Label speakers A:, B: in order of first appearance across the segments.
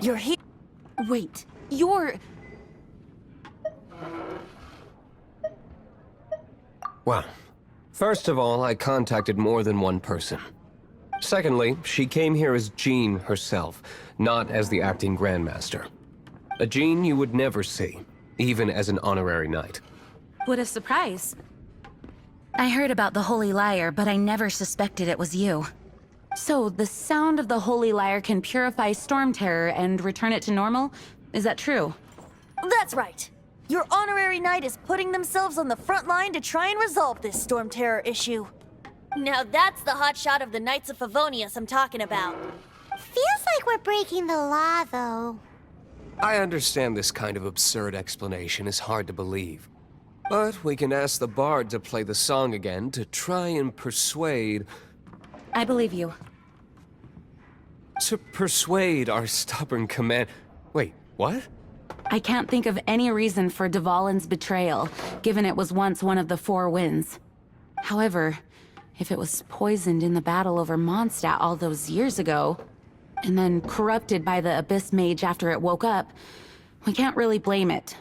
A: You're here.
B: Wait, you're...
C: Well, first of all, I contacted more than one person. Secondly, she came here as Jean herself, not as the acting Grandmaster. A Jean you would never see, even as an honorary knight.
B: What a surprise. I heard about the Holy Lyre, but I never suspected it was you. So, the sound of the Holy Lyre can purify Storm Terror and return it to normal? Is that true?
A: That's right. Your honorary knight is putting themselves on the front line to try and resolve this Storm Terror issue. Now that's the hotshot of the Knights of Favonius I'm talking about.
D: Feels like we're breaking the law, though.
C: I understand this kind of absurd explanation is hard to believe. But we can ask the bard to play the song again to try and persuade...
B: I believe you.
C: To persuade our stubborn command... Wait, what?
B: I can't think of any reason for Dvalin's betrayal, given it was once one of the Four Winds. However, if it was poisoned in the battle over Mondstadt all those years ago, and then corrupted by the Abyss Mage after it woke up, we can't really blame it.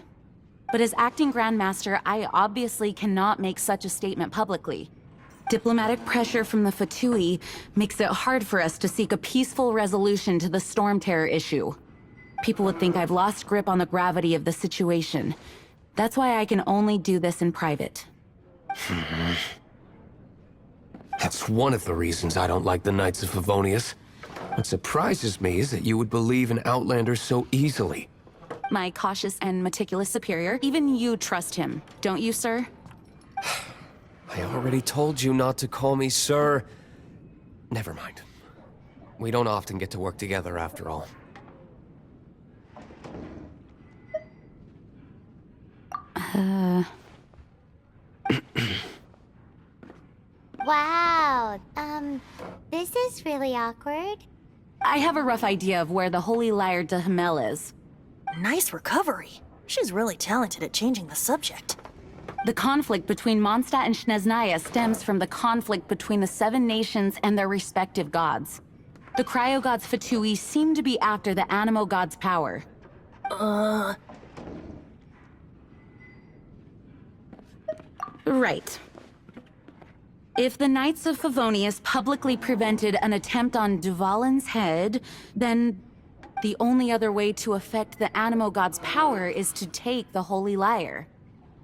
B: But as acting Grandmaster, I obviously cannot make such a statement publicly. Diplomatic pressure from the Fatui makes it hard for us to seek a peaceful resolution to the Storm Terror issue. People would think I've lost grip on the gravity of the situation. That's why I can only do this in private.
C: That's one of the reasons I don't like the Knights of Favonius. What surprises me is that you would believe in Outlanders so easily.
B: My cautious and meticulous superior, even you trust him, don't you, sir?
C: I already told you not to call me sir. Never mind. We don't often get to work together after all.
D: Wow, this is really awkward.
B: I have a rough idea of where the Holy Lyre de Himmel is.
A: Nice recovery. She's really talented at changing the subject.
B: The conflict between Mondstadt and Snezhnaya stems from the conflict between the Seven Nations and their respective gods. The Cryo-Gods Fatui seem to be after the Animo God's power. Right. If the Knights of Favonius publicly prevented an attempt on Dvalin's head, then the only other way to affect the Animo God's power is to take the Holy Lyre.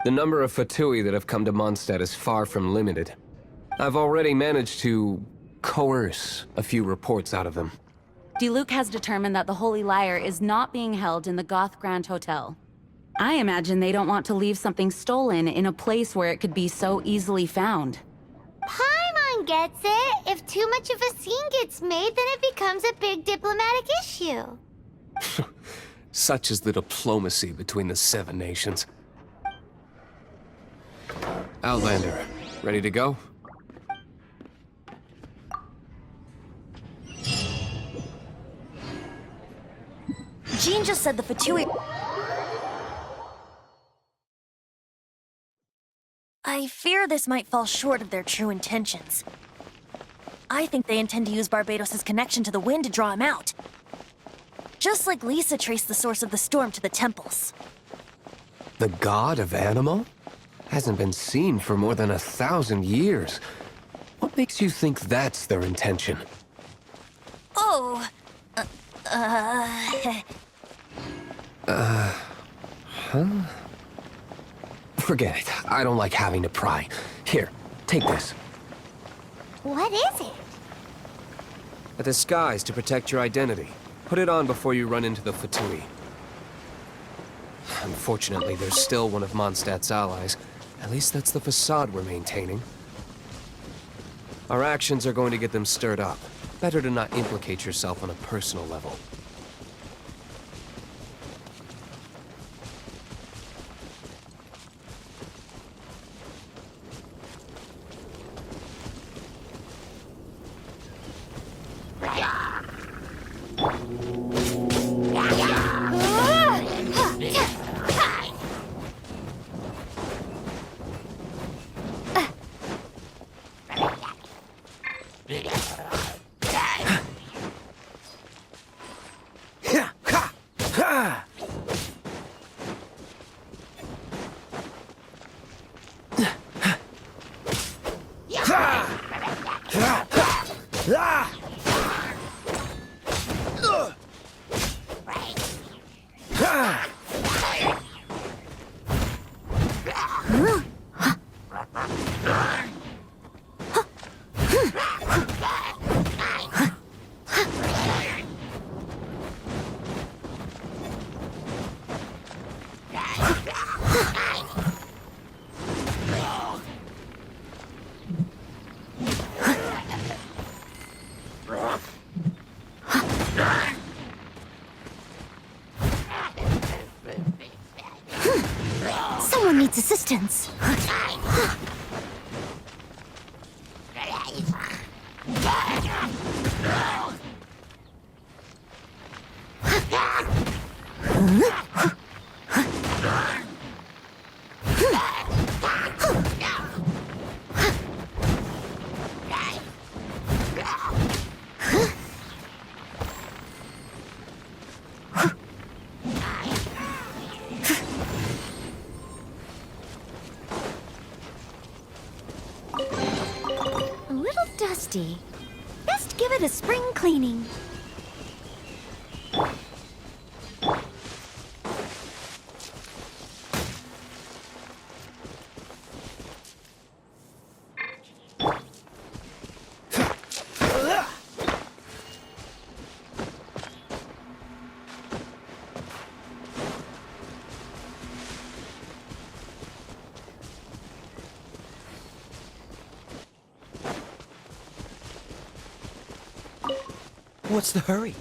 C: The number of Fatui that have come to Mondstadt is far from limited. I've already managed to coerce a few reports out of them.
B: Diluc has determined that the Holy Lyre is not being held in the Goth Grand Hotel. I imagine they don't want to leave something stolen in a place where it could be so easily found.
D: Paimon gets it. If too much of a scene gets made, then it becomes a big diplomatic issue.
C: Such is the diplomacy between the Seven Nations. Outlander, ready to go?
A: Jean just said the Fatui... I fear this might fall short of their true intentions. I think they intend to use Barbados' connection to the wind to draw him out. Just like Lisa traced the source of the storm to the temples.
C: The god of Animo? Hasn't been seen for more than 1,000 years. What makes you think that's their intention?
A: Oh...
C: Forget it. I don't like having to pry. Here, take this.
D: What is it?
C: A disguise to protect your identity. Put it on before you run into the Fatui. Unfortunately, there's still one of Mondstadt's allies. At least that's the facade we're maintaining. Our actions are going to get them stirred up. Better to not implicate yourself on a personal level.
A: its assistance.
D: A little dusty. Best give it a spring cleaning.
E: What's the hurry?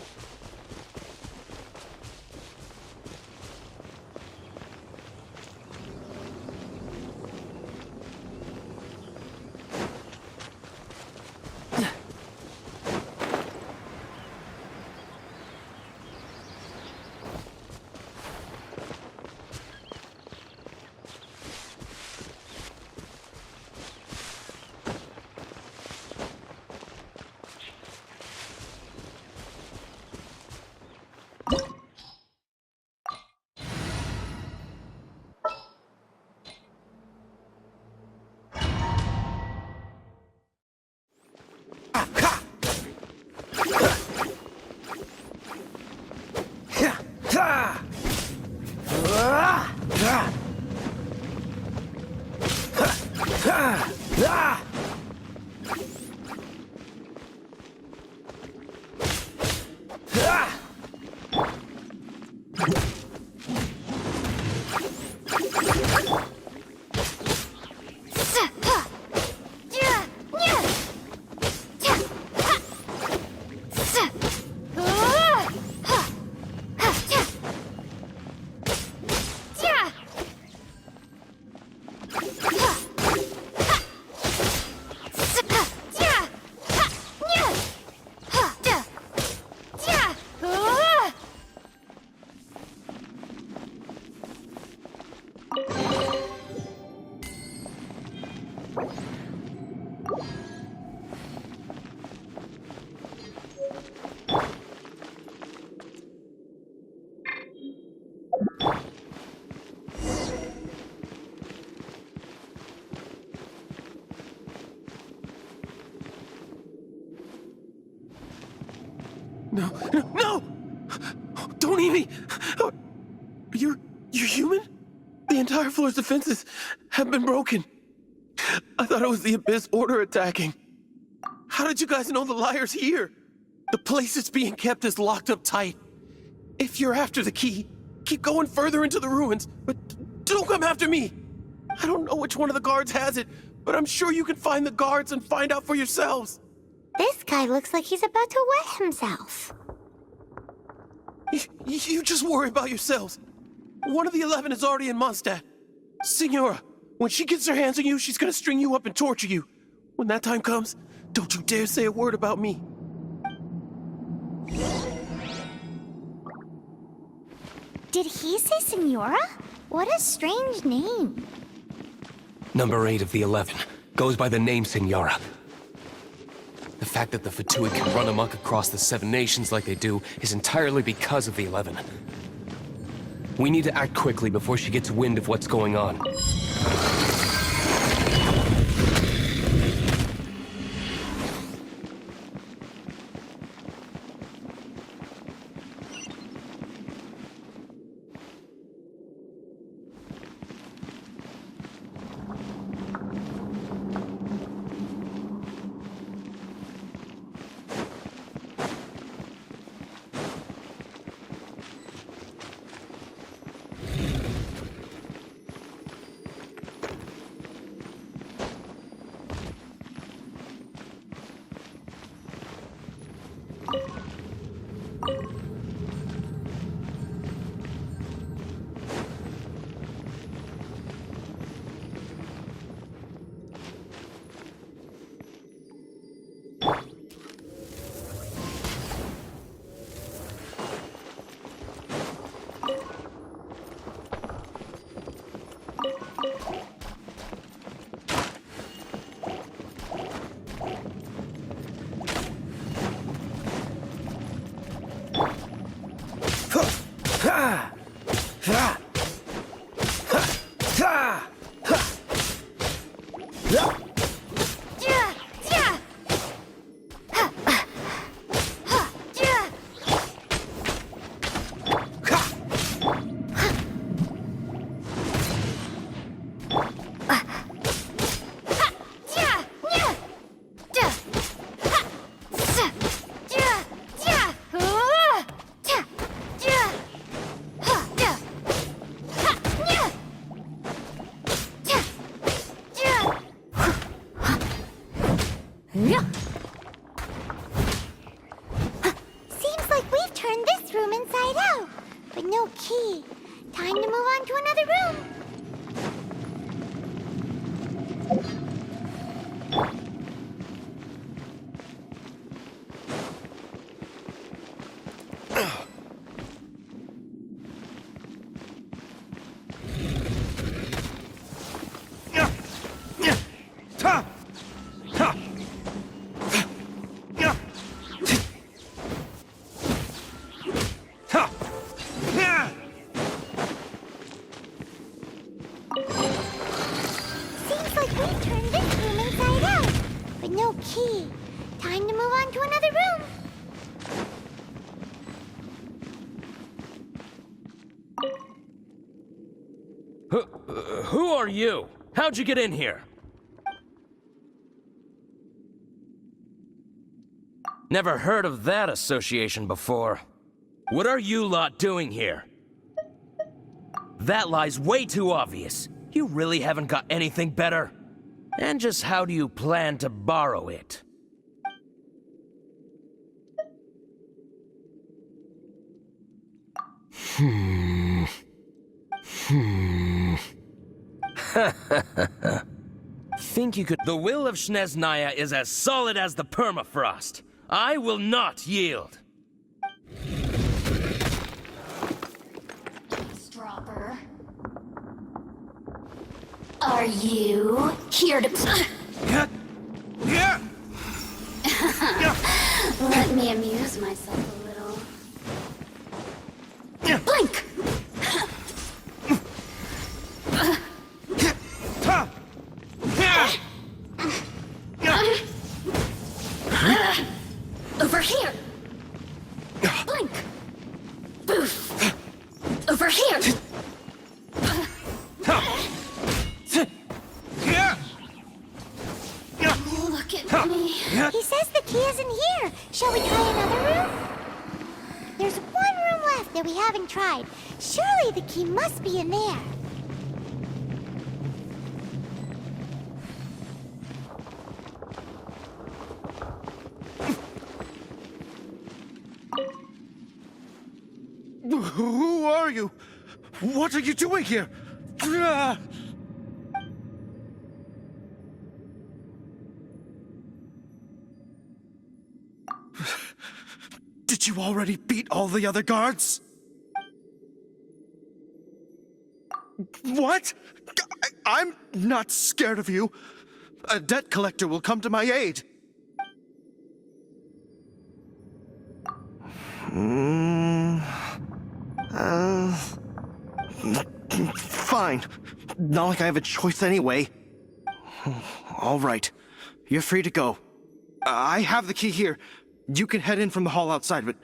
E: No, no, no! Don't eat me! You're human? The entire floor's defenses have been broken. I thought it was the Abyss Order attacking. How did you guys know the liar's here? The place it's being kept is locked up tight. If you're after the key, keep going further into the ruins, but don't come after me. I don't know which one of the guards has it, but I'm sure you can find the guards and find out for yourselves.
D: This guy looks like he's about to wet himself.
E: You just worry about yourselves. One of the 11 is already in Mondstadt. Signora, when she gets her hands on you, she's gonna string you up and torture you. When that time comes, don't you dare say a word about me.
D: Did he say Senora? What a strange name.
C: Number 8 of the 11 goes by the name Signora. The fact that the Fatui can run amok across the 7 nations like they do is entirely because of the 11. We need to act quickly before she gets wind of what's going on.
D: Seems like we've turned this room inside out, but no key. Time to move on to another room. Seems like we've turned this room inside out, but no key. Time to move on to another room.
F: Who are you? How'd you get in here? Never heard of that association before. What are you lot doing here? That lie's way too obvious. You really haven't got anything better? And just how do you plan to borrow it? Think you could— The will of Snezhnaya is as solid as the permafrost. I will not yield.
G: Stropper. Are you here to let me amuse myself a little? Blink! Over here! Blink! Boof! Over here! Look at me.
D: He says the key isn't here. Shall we try another room? There's one room left that we haven't tried. Surely the key must be in there.
E: Who are you? What are you doing here? Did you already beat all the other guards? What? I'm not scared of you. A debt collector will come to my aid. Fine. Not like I have a choice anyway. All right. You're free to go. I have the key here. You can head in from the hall outside, but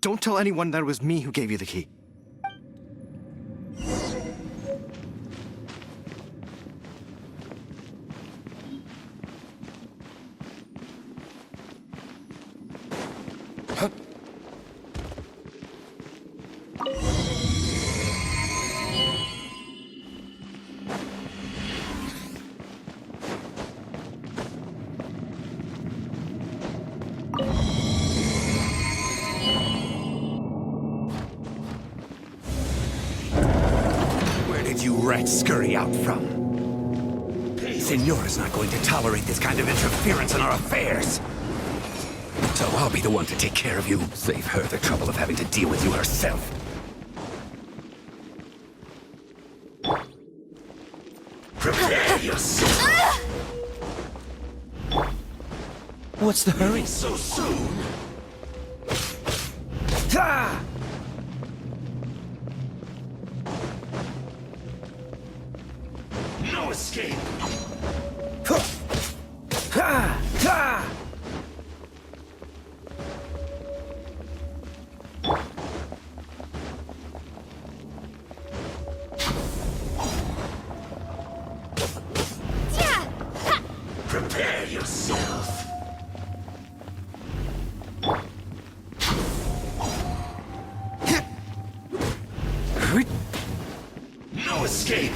E: don't tell anyone that it was me who gave you the key.
H: Where did you rats scurry out from? Signora's not going to tolerate this kind of interference in our affairs. So I'll be the one to take care of you. Save her the trouble of having to deal with you herself. Prepare yourself.
F: What's the hurry?
H: So soon. escape! Prepare yourself. No escape.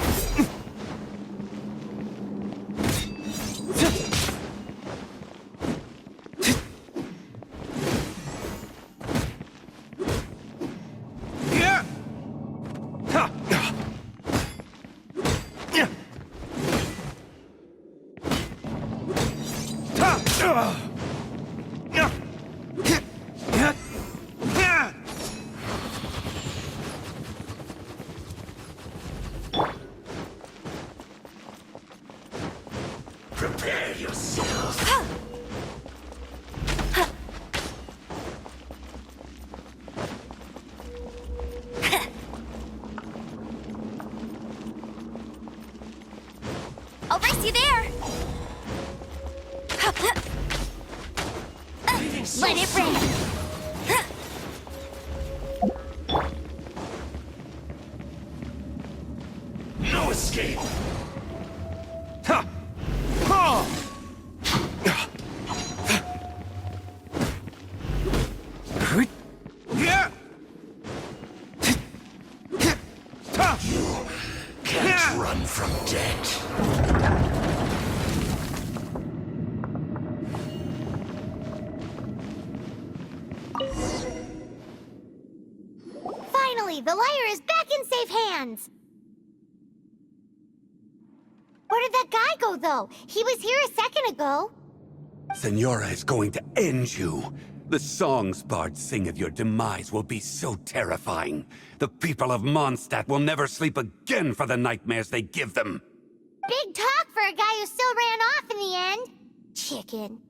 H: Prepare yourself.
A: I'll race you there!
D: Let it rain.
H: No escape. Can't run from death.
D: Finally, the lyre is back in safe hands. Where did that guy go, though? He was here a second ago.
H: Senora is going to end you. The songs bards sing of your demise will be so terrifying. The people of Mondstadt will never sleep again for the nightmares they give them.
D: Big talk for a guy who still ran off in the end. Chicken.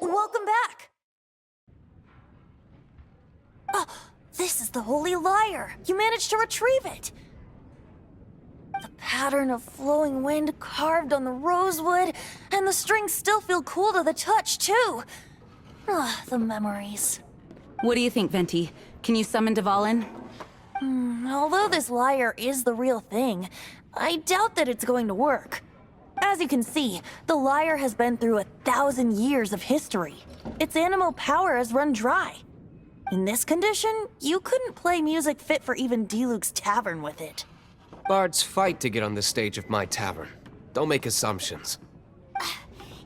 A: Welcome back! Oh, this is the Holy Lyre! You managed to retrieve it! The pattern of flowing wind carved on the rosewood, and the strings still feel cool to the touch, too! Ah, the memories.
B: What do you think, Venti? Can you summon Dvalin?
A: Although this lyre is the real thing, I doubt that it's going to work. As you can see, the lyre has been through 1,000 years of history. Its animal power has run dry. In this condition, you couldn't play music fit for even D-Luke's tavern with it.
C: Bards fight to get on the stage of my tavern. Don't make assumptions.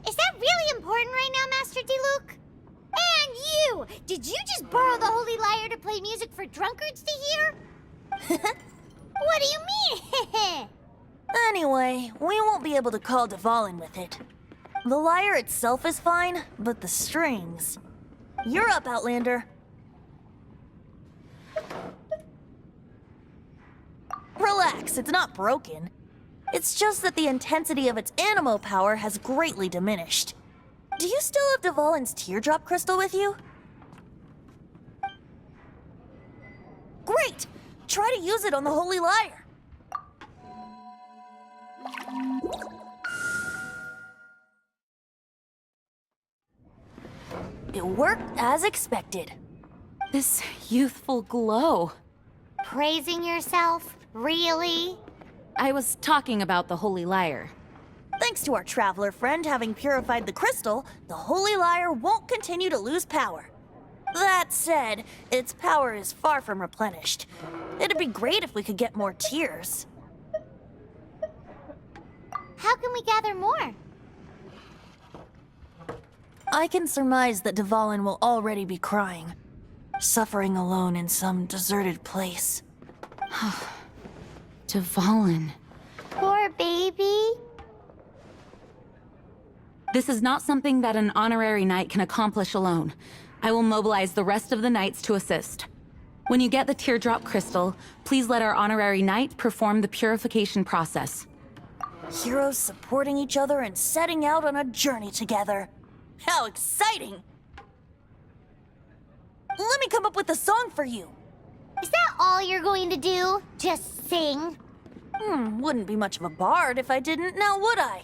D: Is that really important right now, Master D-Luke? And you! Did you just borrow the Holy Lyre to play music for drunkards to hear? What do you mean?
A: Anyway, we won't be be able to call Dvalin with it. The lyre itself is fine, but the strings... You're up, Outlander. Relax, it's not broken. It's just that the intensity of its animo power has greatly diminished. Do you still have Dvalin's teardrop crystal with you? Great! Try to use it on the Holy Lyre. It worked as expected.
B: This youthful glow.
D: Praising yourself? Really?
B: I was talking about the Holy Lyre.
A: Thanks to our traveler friend having purified the crystal, the Holy Lyre won't continue to lose power. That said, its power is far from replenished. It'd be great if we could get more tears.
D: How can we gather more?
A: I can surmise that Dvalin will already be crying, suffering alone in some deserted place.
B: Dvalin.
D: Poor baby.
B: This is not something that an honorary knight can accomplish alone. I will mobilize the rest of the knights to assist. When you get the teardrop crystal, please let our honorary knight perform the purification process.
A: Heroes supporting each other and setting out on a journey together. How exciting! Let me come up with a song for you.
D: Is that all you're going to do? Just sing?
A: Wouldn't be much of a bard if I didn't, now would I?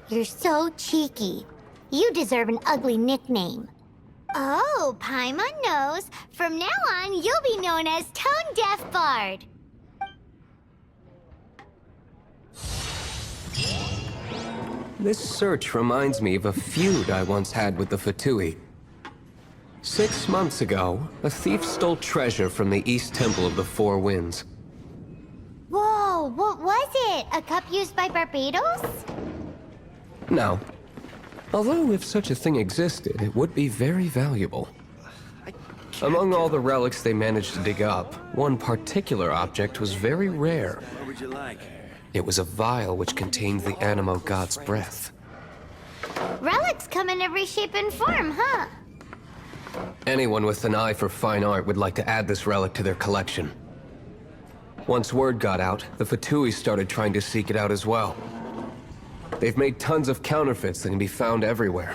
D: You're so cheeky. You deserve an ugly nickname. Oh, Paimon knows. From now on, you'll be known as Tone Deaf Bard.
C: This search reminds me of a feud I once had with the Fatui. 6 months ago, a thief stole treasure from the East Temple of the Four Winds.
D: Whoa, what was it? A cup used by Barbados?
C: No. Although if such a thing existed, it would be very valuable. Among all the relics they managed to dig up, one particular object was very rare.
E: What would you like?
C: It was a vial which contained the Animo God's breath.
D: Relics come in every shape and form, huh?
C: Anyone with an eye for fine art would like to add this relic to their collection. Once word got out, the Fatui started trying to seek it out as well. They've made tons of counterfeits that can be found everywhere.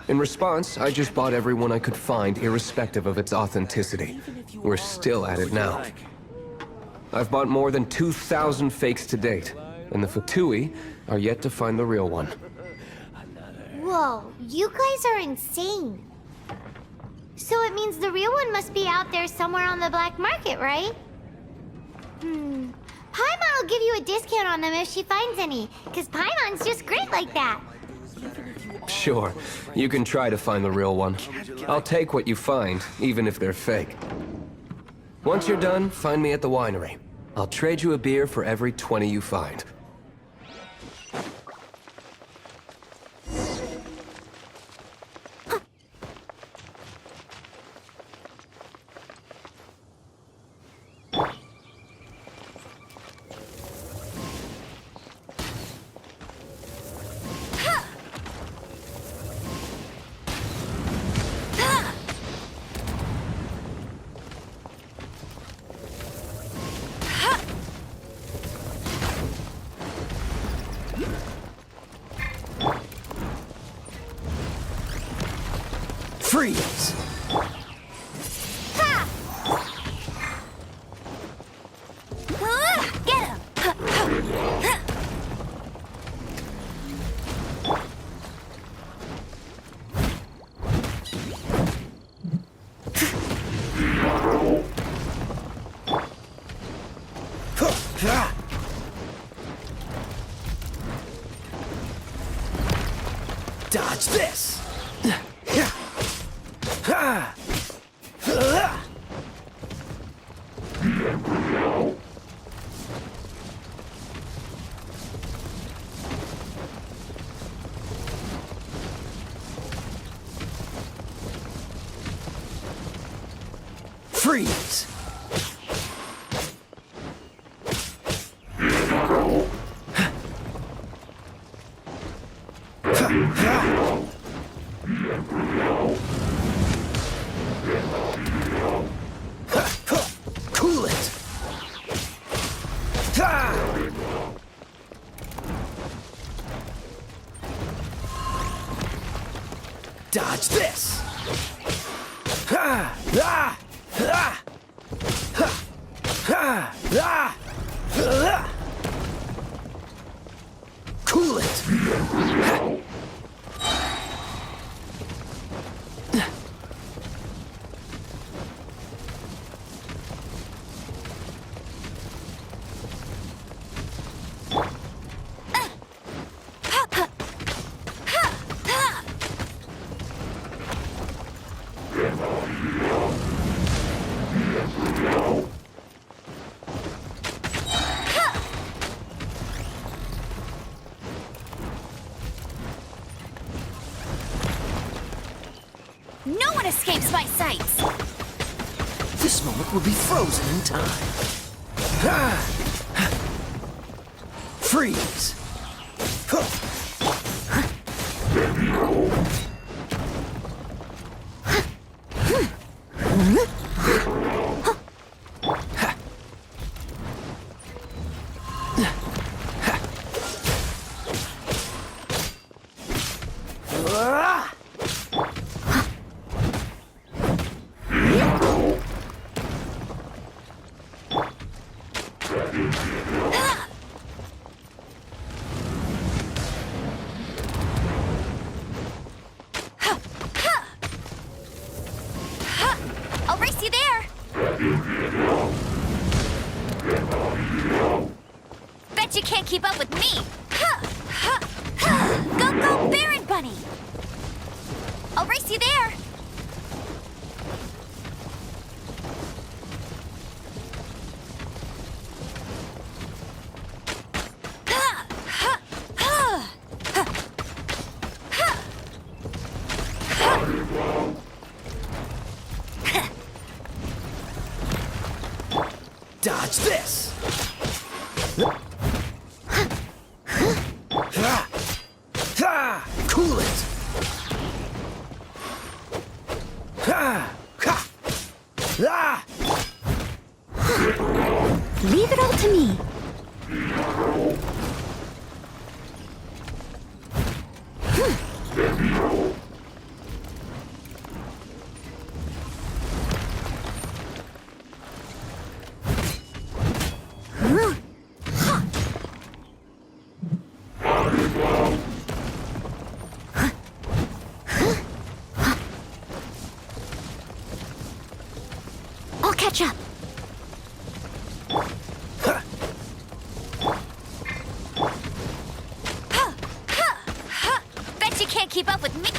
C: In response, I just bought every one I could find, irrespective of its authenticity. We're still at it now. I've bought more than 2,000 fakes to date, and the Fatui are yet to find the real one.
D: Whoa, you guys are insane. So it means the real one must be out there somewhere on the black market, right? Paimon will give you a discount on them if she finds any, because Paimon's just great like that.
C: Sure, you can try to find the real one. I'll take what you find, even if they're fake. Once you're done, find me at the winery. I'll trade you a beer for every 20 you find.
E: Freeze!
A: Get him!
E: Dodge this! Freeze!
F: Dodge this! Ha! Ah! Ah! Ha! Ha! Ah! Ah! Cool it!
A: No one escapes my sights!
F: This moment will be frozen in time. Ah! Freeze!
A: I'll race you there! Bet you can't keep up with me! Go, go, Baron Bunny! I'll race you there!
F: Dodge this! Cool it!
D: Leave it all to me. I'll catch up.
A: Bet you can't keep up with me!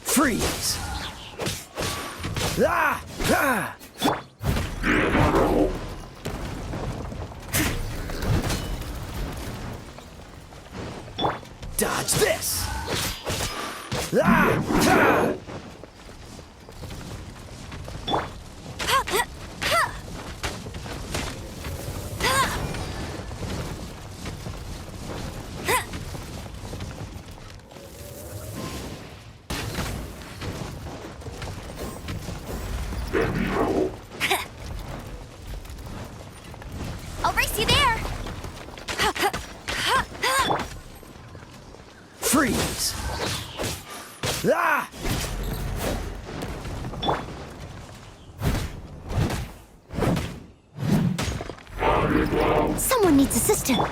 F: Freeze! Ah! Ah! Dodge this! Ah! Ah!
A: I'll race you there!
F: Freeze! Ah!
D: Someone needs assistance.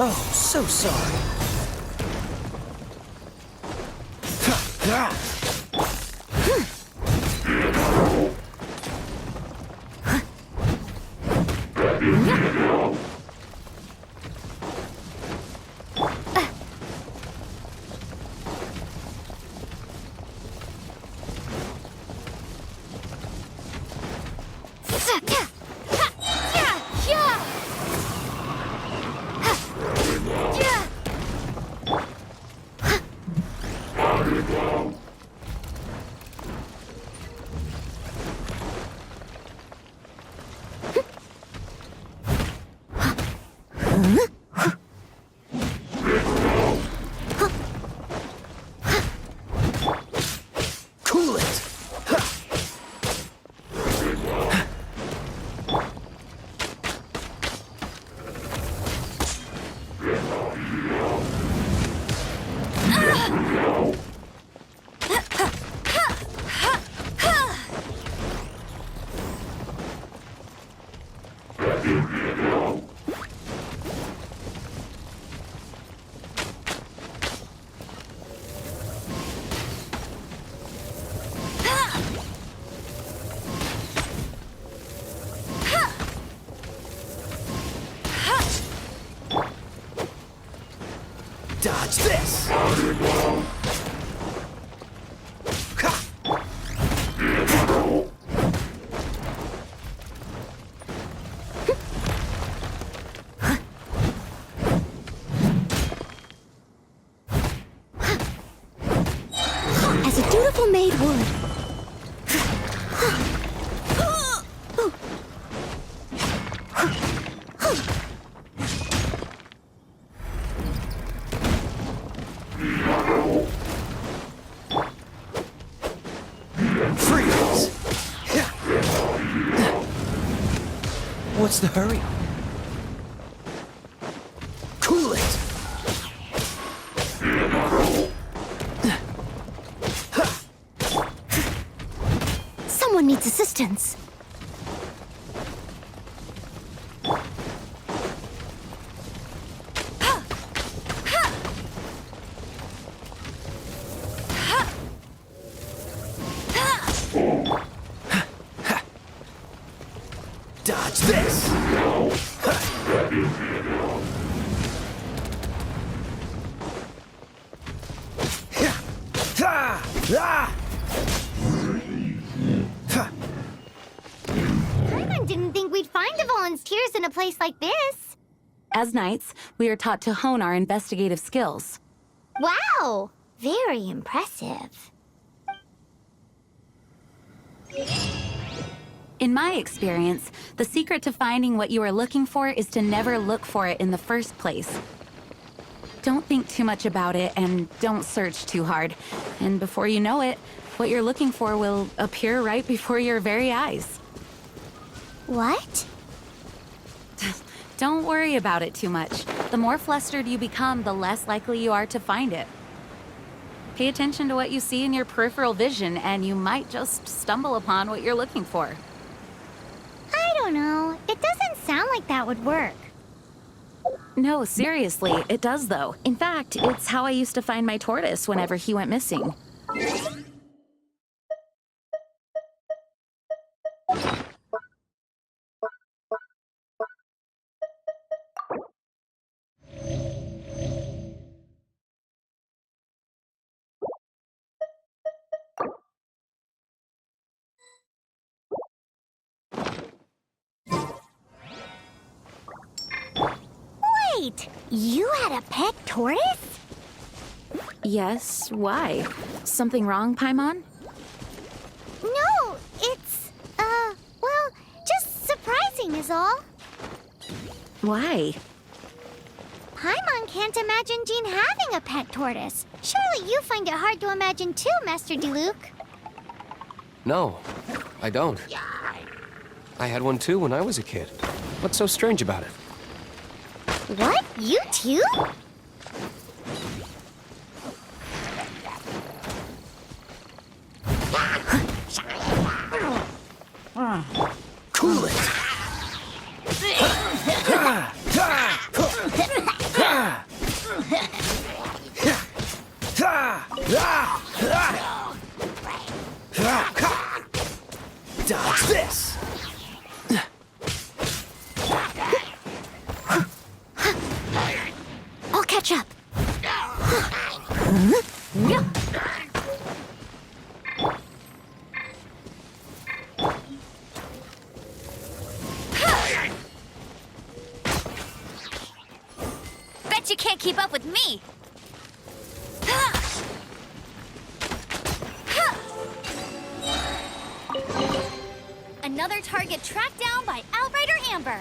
F: Oh, so sorry. Cool it! Dodge this!
D: As a dutiful maid would.
F: Freeze! What's the hurry? Cool it!
D: Someone needs assistance.
F: Dodge this!
D: Paimon didn't think we'd find the volunteers in a place like this.
B: As knights, we are taught to hone our investigative skills.
D: Wow! Very impressive.
B: In my experience, the secret to finding what you are looking for is to never look for it in the first place. Don't think too much about it and don't search too hard. And before you know it, what you're looking for will appear right before your very eyes.
D: What?
B: Don't worry about it too much. The more flustered you become, the less likely you are to find it. Pay attention to what you see in your peripheral vision, and you might just stumble upon what you're looking for.
D: I don't know. It doesn't sound like that would work.
B: No, seriously, it does though. In fact, it's how I used to find my tortoise whenever he went missing.
D: Wait! You had a pet tortoise?
B: Yes, why? Something wrong, Paimon?
D: No, it's, well, just surprising is all.
B: Why?
D: Paimon can't imagine Jean having a pet tortoise. Surely you find it hard to imagine too, Master Diluc.
C: No, I don't. I had one too when I was a kid. What's so strange about it?
D: What? You too?
F: Cool it! Dodge this!
D: I'll catch up.
A: Bet you can't keep up with me.
D: Another target tracked down by Outrider Amber.